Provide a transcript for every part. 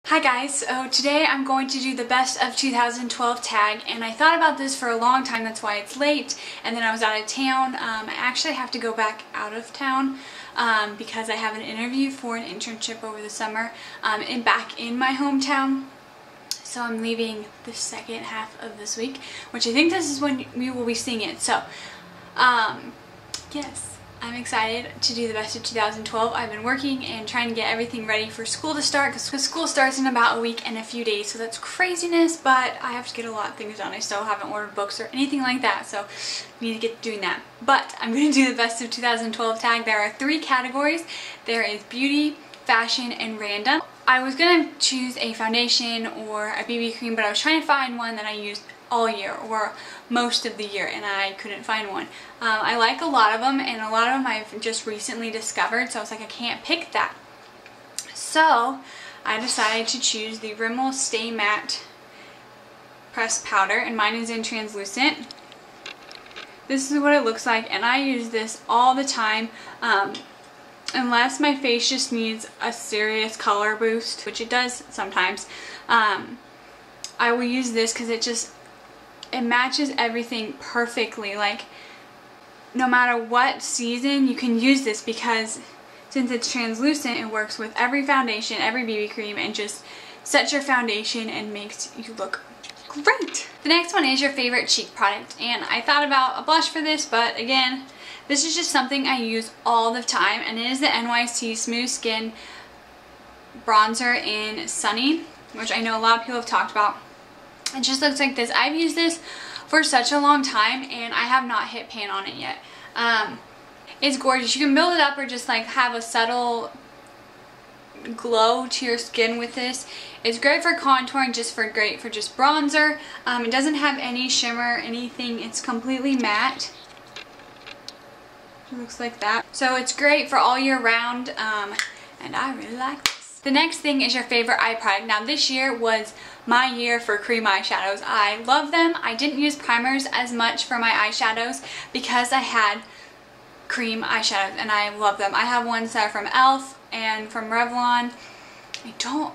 Hi guys, so today I'm going to do the best of 2012 tag, and I thought about this for a long time, that's why it's late, and then I was out of town. I actually have to go back out of town because I have an interview for an internship over the summer and back in my hometown. So I'm leaving the second half of this week, which I think this is when we will be seeing it. So yes, I'm excited to do the best of 2012. I've been working and trying to get everything ready for school to start, because school starts in about a week and a few days, so that's craziness, but I have to get a lot of things done. I still haven't ordered books or anything like that, so I need to get doing that. But I'm going to do the best of 2012 tag. There are 3 categories. There is beauty, fashion, and random. I was going to choose a foundation or a BB cream, but I was trying to find one that I used all year or most of the year, and I couldn't find one. I like a lot of them, and a lot of them I've just recently discovered, so I was like, I can't pick that. So I decided to choose the Rimmel Stay Matte Pressed Powder, and mine is in translucent. This is what it looks like, and I use this all the time. Unless my face just needs a serious color boost, which it does sometimes, I will use this because it matches everything perfectly. Like, no matter what season, you can use this because since it's translucent, it works with every foundation, every BB cream, and just sets your foundation and makes you look great. The next one is your favorite cheek product, and I thought about a blush for this, but again, this is just something I use all the time, and it is the NYC Smooth Skin Bronzer in Sunny, which I know a lot of people have talked about. It just looks like this. I've used this for such a long time, and I have not hit pan on it yet. It's gorgeous. You can build it up or just like have a subtle glow to your skin with this. It's great for contouring, great for just bronzer. It doesn't have any shimmer, anything. It's completely matte. It looks like that. So it's great for all year round, and I really like this. The next thing is your favorite eye product. Now this year was my year for cream eyeshadows. I love them. I didn't use primers as much for my eyeshadows because I had cream eyeshadows and I love them. I have ones that are from e.l.f. and from Revlon.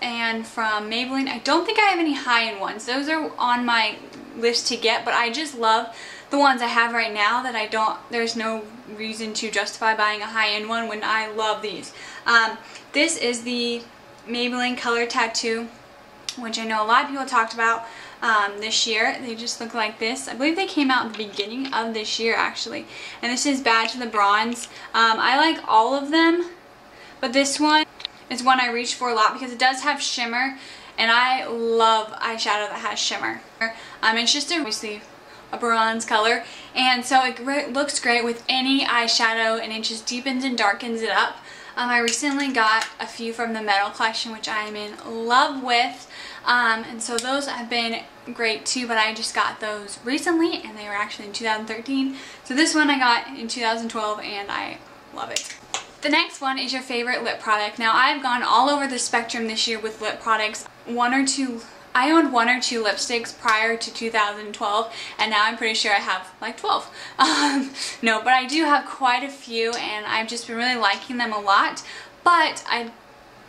And from Maybelline. I don't think I have any high-end ones. Those are on my list to get, but I just love the ones I have right now that there's no reason to justify buying a high-end one when I love these. This is the Maybelline Color Tattoo, which I know a lot of people talked about this year. They just look like this. I believe they came out at the beginning of this year, actually. And this is Bad to the Bronze. I like all of them, but this one is one I reach for a lot because it does have shimmer, and I love eyeshadow that has shimmer. It's just obviously a bronze color, and so it looks great with any eyeshadow, and it just deepens and darkens it up. I recently got a few from the Metal collection, which I am in love with, and so those have been great too, but I just got those recently, and they were actually in 2013. So this one I got in 2012, and I love it. The next one is your favorite lip product. Now I've gone all over the spectrum this year with lip products. I owned 1 or 2 lipsticks prior to 2012, and now I'm pretty sure I have like 12. No, but I do have quite a few, and I've just been really liking them a lot. But I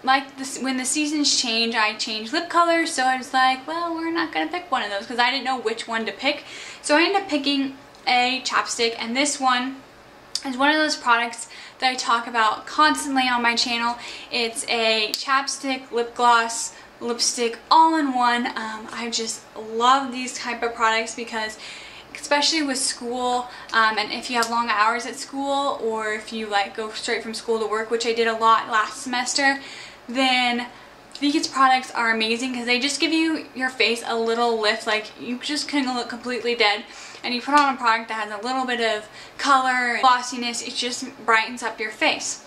like this, when the seasons change, I change lip colors, so I was like, well, we're not going to pick one of those because I didn't know which one to pick. So I ended up picking a chapstick, and this one is one of those products that I talk about constantly on my channel. It's a chapstick, lip gloss, lipstick, all in one. I just love these type of products because, especially with school, and if you have long hours at school, or if you like go straight from school to work, which I did a lot last semester, then these products are amazing because they just give your face a little lift. Like, you just can look completely dead, and you put on a product that has a little bit of color and glossiness, it just brightens up your face.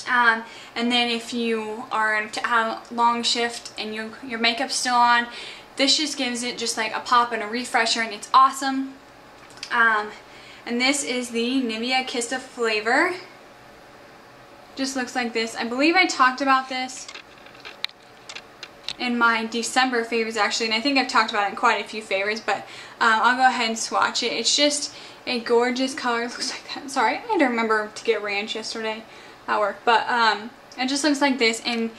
And then if you are on a long shift and your makeup's still on, this just gives it just like a pop and a refresher, and it's awesome. And this is the Nivea Kiss of Flavor. Just looks like this. I believe I talked about this in my December favorites actually, and I think I've talked about it in quite a few favorites, but I'll go ahead and swatch it. It's just a gorgeous color. It looks like that. Sorry, I had to remember to get ranch yesterday at work, but it just looks like this, and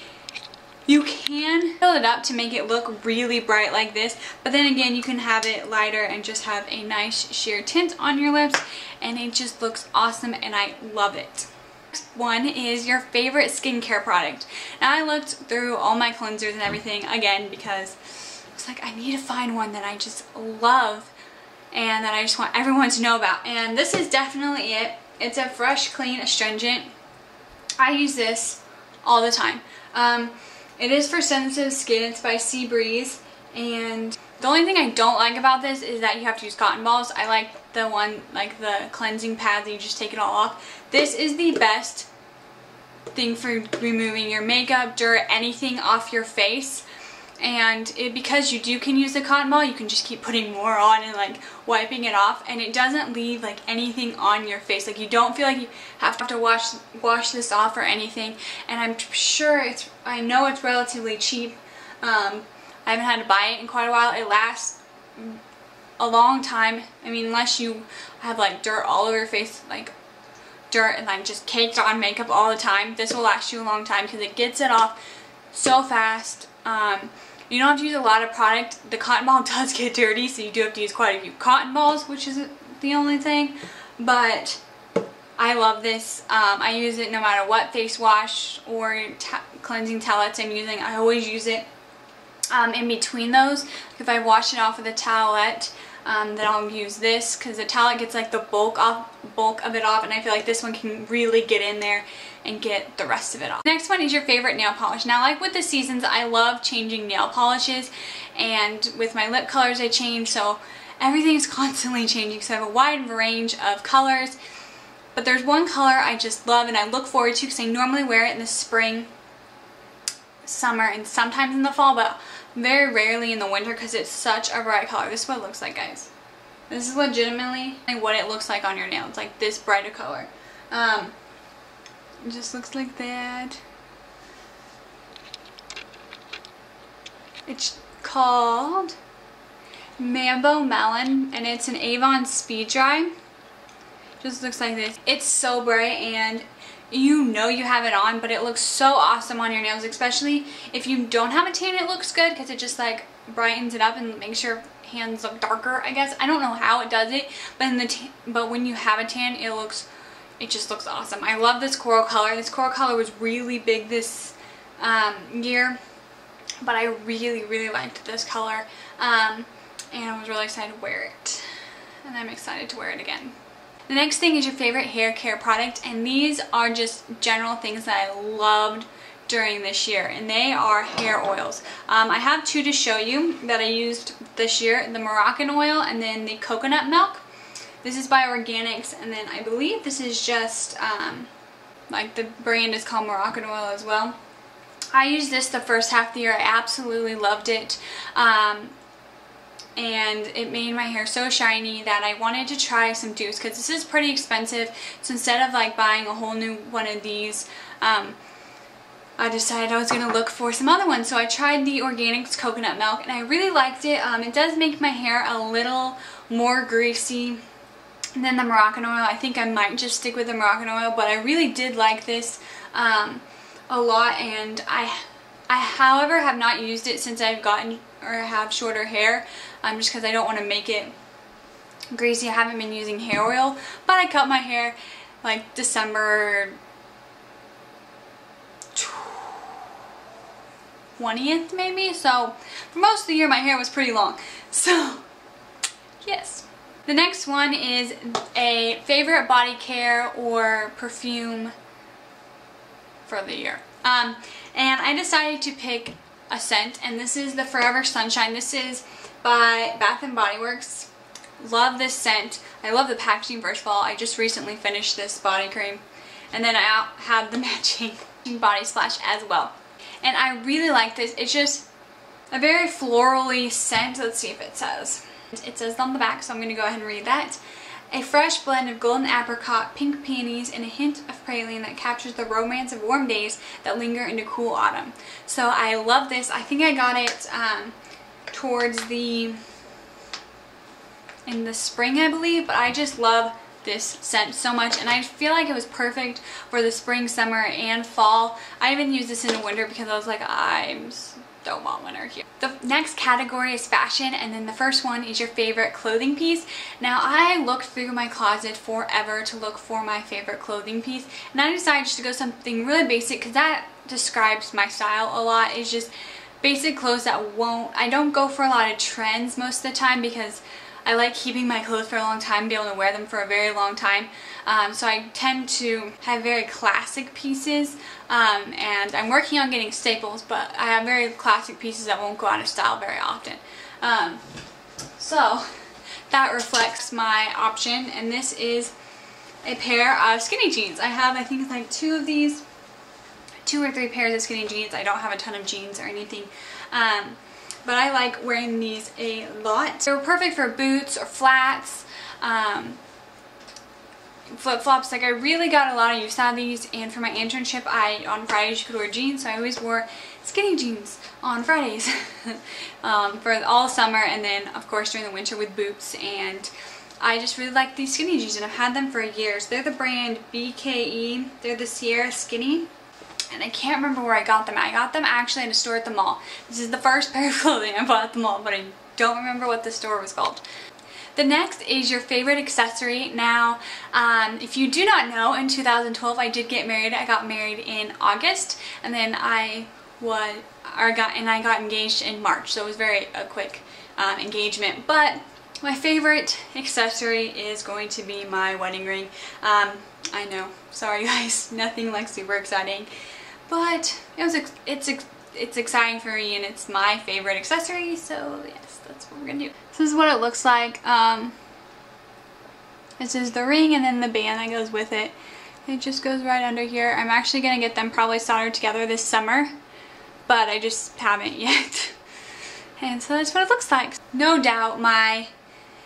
You can fill it up to make it look really bright like this, but then again you can have it lighter and just have a nice sheer tint on your lips, and it just looks awesome and I love it. Next one is your favorite skincare product. Now I looked through all my cleansers and everything again because I was like, I need to find one that I just love and that I just want everyone to know about, and this is definitely it. It's a Fresh Clean Astringent. I use this all the time. It is for sensitive skin. It's by Sea Breeze, and the only thing I don't like about this is that you have to use cotton balls. I like the one, like the cleansing pad that you just take it all off. This is the best thing for removing your makeup, dirt, anything off your face. And because you can use the cotton ball, you can just keep putting more on and like wiping it off, and it doesn't leave like anything on your face. Like you don't feel like you have to wash this off or anything. And I'm sure I know it's relatively cheap. I haven't had to buy it in quite a while. It lasts a long time. I mean, unless you have like dirt all over your face, like dirt and like just caked on makeup all the time, this will last you a long time because it gets it off so fast. You don't have to use a lot of product. The cotton ball does get dirty, so you do have to use quite a few cotton balls, which is the only thing. But I love this. I use it no matter what face wash or cleansing towelettes I'm using. I always use it in between those. If I wash it off with a towelette, then I'll use this because the towelette gets like the bulk of it off, and I feel like this one can really get in there and get the rest of it off. Next one is your favorite nail polish. Now, like with the seasons, I love changing nail polishes, and with my lip colors I change, so everything is constantly changing. So I have a wide range of colors, but there's one color I just love and I look forward to because I normally wear it in the spring, summer, and sometimes in the fall, but very rarely in the winter because it's such a bright color. This is what it looks like, guys. This is legitimately what it looks like on your nail. It's like this bright a color. It just looks like that. It's called Mambo Melon, and it's an Avon Speed Dry. Just looks like this. It's so bright, and you know you have it on, but it looks so awesome on your nails, especially if you don't have a tan. It looks good because it just like brightens it up and makes your hands look darker, I guess. I don't know how it does it, but when you have a tan, it just looks awesome. I love this coral color. This coral color was really big this year, but I really liked this color, and I was really excited to wear it, and I'm excited to wear it again. The next thing is your favorite hair care product, and these are just general things that I loved during this year, and they are hair oils. I have two to show you that I used this year, the Moroccan Oil and then the Coconut Milk. This is by Organics, and then I believe this is just, like the brand is called Moroccan Oil as well. I used this the first half of the year. I absolutely loved it. And it made my hair so shiny that I wanted to try some dupes because this is pretty expensive. So instead of like buying a whole new one of these, I decided I was going to look for some other ones. So I tried the Organics Coconut Milk, and I really liked it. It does make my hair a little more greasy than the Moroccan Oil. I think I might just stick with the Moroccan Oil, but I really did like this a lot, and I however have not used it since I've gotten or have shorter hair, just because I don't want to make it greasy. I haven't been using hair oil, but I cut my hair like December 20th maybe, so for most of the year my hair was pretty long. So yes. The next one is a favorite body care or perfume for the year. And I decided to pick a scent, and this is the Forever Sunshine. This is by Bath & Body Works. Love this scent. I love the packaging, first of all. I just recently finished this body cream, and then I have the matching body splash as well. And I really like this. It's just a very florally scent. Let's see if it says. It says on the back, so I'm going to go ahead and read that. A fresh blend of golden apricot, pink peonies, and a hint of praline that captures the romance of warm days that linger into cool autumn. So I love this. I think I got it towards in the spring, I believe, but I just love this scent so much, and I feel like it was perfect for the spring, summer, and fall. I even used this in the winter because I was like, I'm don't want winter here. The next category is fashion, and then the first one is your favorite clothing piece. Now, I looked through my closet forever to look for my favorite clothing piece, and I decided just to go something really basic because that describes my style a lot. It's just basic clothes that I don't go for a lot of trends most of the time because I like keeping my clothes for a long time, be able to wear them for a very long time. So I tend to have very classic pieces, and I'm working on getting staples, but I have very classic pieces that won't go out of style very often. So that reflects my option, and this is a pair of skinny jeans. I have, I think it's like 2 of these, 2 or 3 pairs of skinny jeans. I don't have a ton of jeans or anything. But I like wearing these a lot. They were perfect for boots or flats, flip-flops. Like, I really got a lot of use out of these, and for my internship, on Fridays you could wear jeans, so I always wore skinny jeans on Fridays for all summer, and then of course during the winter with boots. And I just really like these skinny jeans, and I've had them for years. They're the brand BKE. They're the Sierra Skinny. And I can't remember where I got them. I got them actually at a store at the mall. This is the first pair of clothing I bought at the mall, but I don't remember what the store was called. The next is your favorite accessory. Now, if you do not know, in 2012 I did get married. I got married in August, and then I got engaged in March. So it was a quick engagement. But my favorite accessory is going to be my wedding ring. I know, sorry guys, nothing like super exciting, but it's exciting for me, and it's my favorite accessory, so yes, that's what we're gonna do. This is what it looks like. This is the ring and then the band that goes with it. It just goes right under here. I'm actually gonna get them probably soldered together this summer, but I just haven't yet. And so that's what it looks like. No doubt my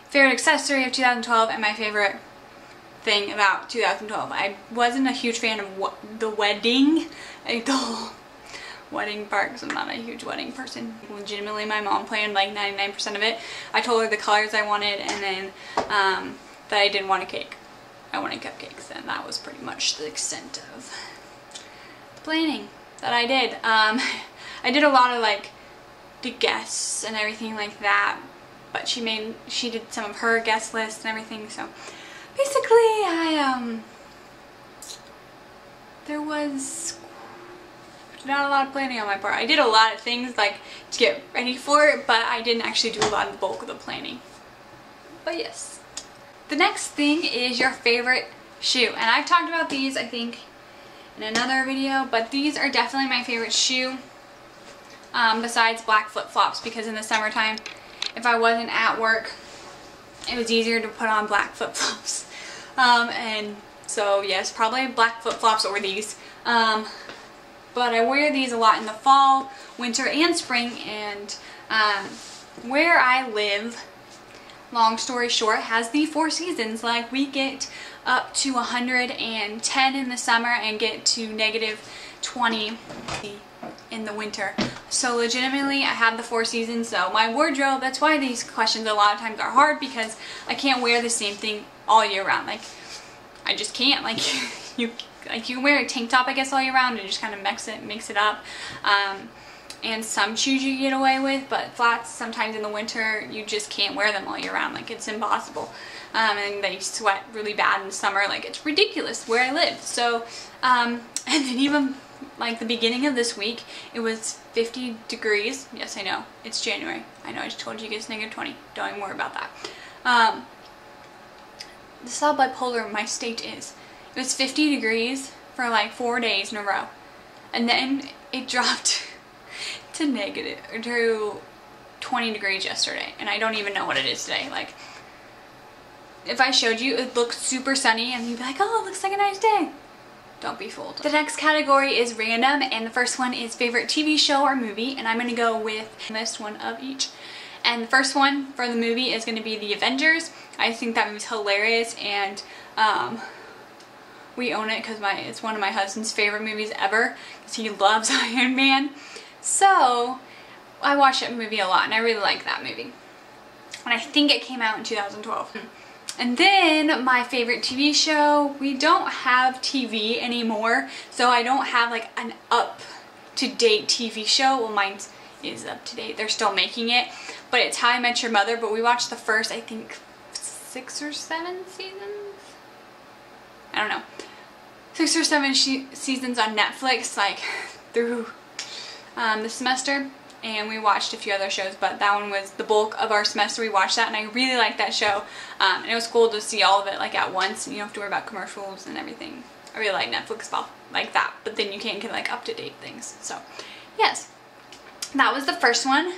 favorite accessory of 2012 and my favorite thing about 2012. I wasn't a huge fan of the wedding, like the whole wedding part, because I'm not a huge wedding person. Legitimately, my mom planned like 99% of it. I told her the colors I wanted, and then that I didn't want a cake. I wanted cupcakes, and that was pretty much the extent of the planning that I did. I did a lot of like the guests and everything like that, but she did some of her guest lists and everything, so basically there was not a lot of planning on my part. I did a lot of things like to get ready for it, but I didn't actually do a lot of the bulk of the planning. But yes. The next thing is your favorite shoe, and I've talked about these I think in another video, but these are definitely my favorite shoe besides black flip-flops, because in the summertime if I wasn't at work it was easier to put on black flip-flops. And so yes, probably black flip-flops or these. But I wear these a lot in the fall, winter, and spring. And where I live, long story short, has the 4 seasons. Like, we get up to 110 in the summer and get to -20 in the winter. So legitimately, I have the 4 seasons. So my wardrobe, that's why these questions a lot of times are hard, because I can't wear the same thing all year round. Like, I just can't. Like, you can wear a tank top, I guess, all year round and just kind of mix it up. And some shoes you get away with, but flats, sometimes in the winter, you just can't wear them all year round. Like, it's impossible. And they sweat really bad in the summer. Like, it's ridiculous where I live. So, and then even like the beginning of this week, it was 50 degrees. Yes, I know. It's January. I know I just told you it's -20. Don't even worry about that. This is how bipolar my state is. It was 50 degrees for like 4 days in a row. And then it dropped to 20 degrees yesterday. And I don't even know what it is today. Like, if I showed you, it looks super sunny and you'd be like, oh, it looks like a nice day. Don't be fooled. The next category is random, and the first one is favorite TV show or movie, and I'm going to go with this one of each. And the first one for the movie is going to be The Avengers. I think that movie's hilarious, and we own it because it's one of my husband's favorite movies ever, because he loves Iron Man. So I watch that movie a lot, and I really like that movie. And I think it came out in 2012. And then my favorite TV show, we don't have TV anymore, so I don't have like an up-to-date TV show. Well, mine is up-to-date. They're still making it, but it's How I Met Your Mother, but we watched the first, I think, 6 or 7 seasons? I don't know. 6 or 7 seasons on Netflix, like, through the semester. And we watched a few other shows, but that one was the bulk of our semester. We watched that, and I really liked that show. And it was cool to see all of it like at once, and you don't have to worry about commercials and everything. I really like Netflix stuff like that, but then you can't get like up-to-date things. So, yes, that was the first one.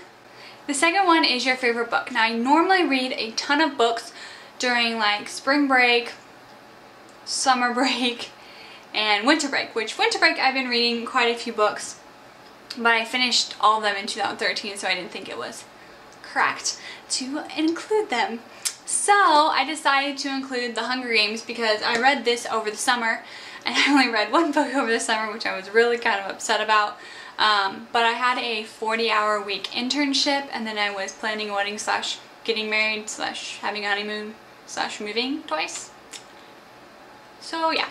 The second one is your favorite book. Now, I normally read a ton of books during like spring break, summer break, and winter break. Which winter break I've been reading quite a few books. But I finished all of them in 2013, so I didn't think it was correct to include them. So I decided to include The Hunger Games because I read this over the summer, and I only read one book over the summer, which I was really kind of upset about. But I had a 40-hour-a-week internship, and then I was planning a wedding slash getting married slash having a honeymoon slash moving twice. So yeah,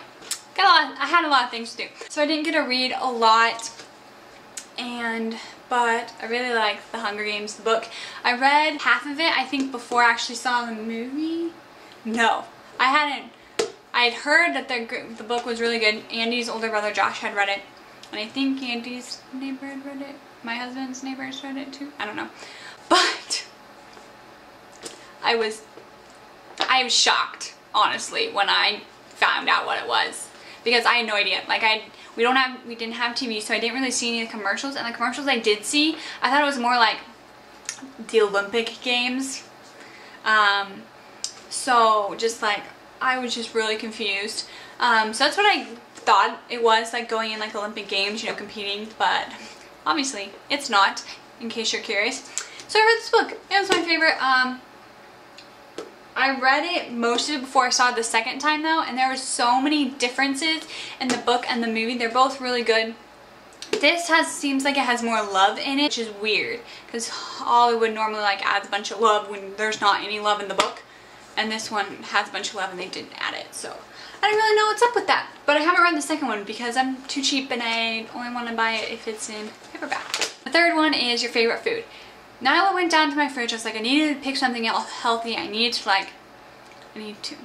I had a lot of things to do. So I didn't get to read a lot. But I really liked The Hunger Games, the book. I read half of it, I think, before I actually saw the movie. No, I hadn't. I had heard that the book was really good. Andy's older brother Josh had read it, and I think Andy's neighbor had read it. My husband's neighbors read it too. I don't know, but I was shocked, honestly, when I found out what it was, because I had no idea. Like we didn't have TV, so I didn't really see any of the commercials, and the commercials I did see, I thought it was more like the Olympic Games. So just like, I was just really confused. So that's what I thought it was, like going in like Olympic Games, you know, competing, but obviously it's not, in case you're curious. So I read this book. It was my favorite. I read it, most of it, before I saw it the second time though, and there were so many differences in the book and the movie. They're both really good. This seems like it has more love in it, which is weird, because Hollywood normally like adds a bunch of love when there's not any love in the book, and this one has a bunch of love and they didn't add it, so I don't really know what's up with that. But I haven't read the second one because I'm too cheap and I only want to buy it if it's in paperback. The third one is your favorite food. Now I went down to my fridge, I was like, I needed to pick something else healthy, I need to.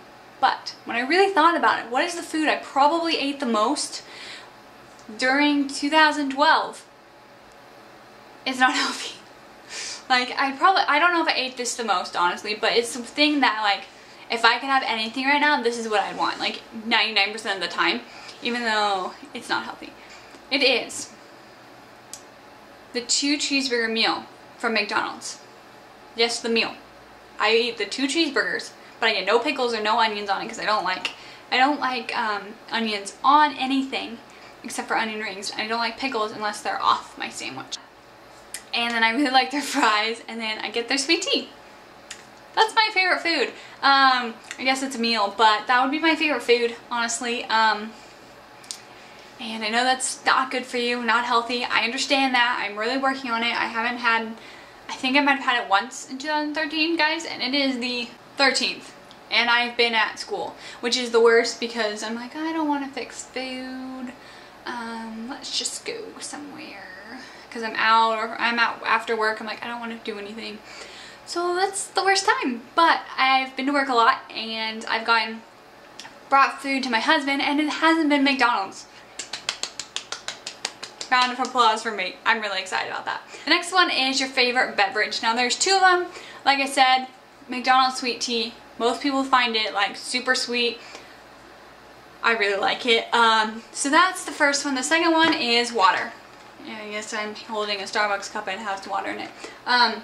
But when I really thought about it, what is the food I probably ate the most during 2012? It's not healthy. Like, I don't know if I ate this the most, honestly, but it's something that, like, if I could have anything right now, this is what I'd want, like 99% of the time, even though it's not healthy. It is the 2 cheeseburger meal from McDonald's. Yes, the meal. I eat the 2 cheeseburgers, but I get no pickles or no onions on it because I don't like onions on anything except for onion rings. I don't like pickles unless they're off my sandwich. And then I really like their fries, and then I get their sweet tea. That's my favorite food. I guess it's a meal, but that would be my favorite food, honestly. And I know that's not good for you, not healthy. I understand that. I'm really working on it. I think I might have had it once in 2013, guys, and it is the 13th. And I've been at school, which is the worst because I'm like, I don't want to fix food. Let's just go somewhere. Because I'm out, or I'm out after work. I'm like, I don't want to do anything. So that's the worst time. But I've been to work a lot, and I've brought food to my husband, and it hasn't been McDonald's. Round of applause for me. I'm really excited about that. The next one is your favorite beverage. Now there's 2 of them. Like I said, McDonald's sweet tea. Most people find it like super sweet. I really like it. So that's the first one. The second one is water. I guess I'm holding a Starbucks cup and it has water in it. I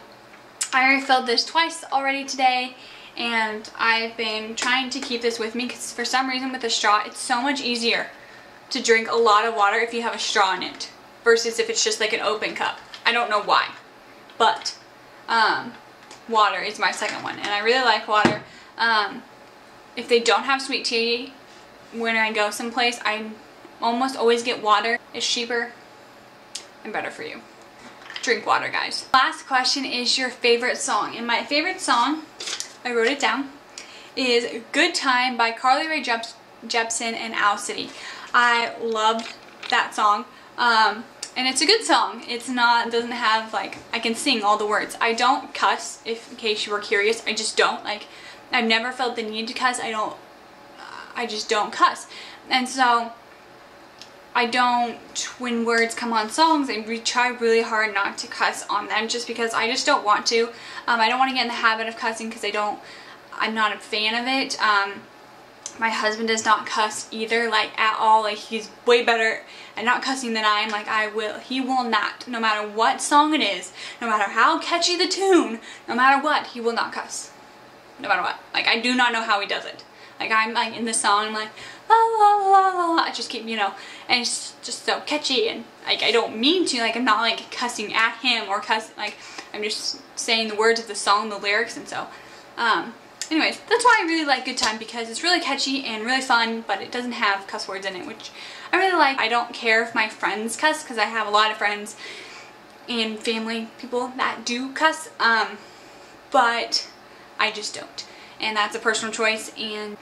already filled this twice already today, and I've been trying to keep this with me because for some reason with a straw it's so much easier to drink a lot of water if you have a straw in it versus if it's just like an open cup. I don't know why, but water is my second one, and I really like water. If they don't have sweet tea when I go someplace, I almost always get water. It's cheaper and better for you. Drink water, guys. Last question is your favorite song. And my favorite song, I wrote it down, is Good Time by Carly Rae Jepsen and Owl City. I loved that song. And it's a good song. It's not, doesn't have like, I can sing all the words. I don't cuss, if in case you were curious. I just don't. Like, I've never felt the need to cuss. I just don't cuss. And so, I don't, when words come on songs, I try really hard not to cuss on them just because I just don't want to. I don't want to get in the habit of cussing because I'm not a fan of it. My husband does not cuss either, like at all. Like, he's way better at not cussing than I am. Like, he will not, no matter what song it is, no matter how catchy the tune, no matter what, he will not cuss. No matter what. Like, I do not know how he does it. Like, I'm like in the song, I'm like, la la la la la, I just keep, you know, and it's just so catchy, and like, I don't mean to, like, I'm not like cussing at him or like, I'm just saying the words of the song, the lyrics, and so, anyways, that's why I really like Good Time, because it's really catchy and really fun, but it doesn't have cuss words in it, which I really like. I don't care if my friends cuss, because I have a lot of friends and family people that do cuss, but I just don't. And that's a personal choice, and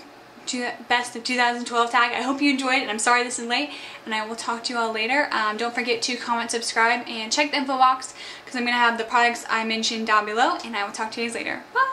best of 2012 tag. I hope you enjoyed, and I'm sorry this is late, and I will talk to you all later. Don't forget to comment, subscribe, and check the info box, because I'm going to have the products I mentioned down below, and I will talk to you guys later. Bye!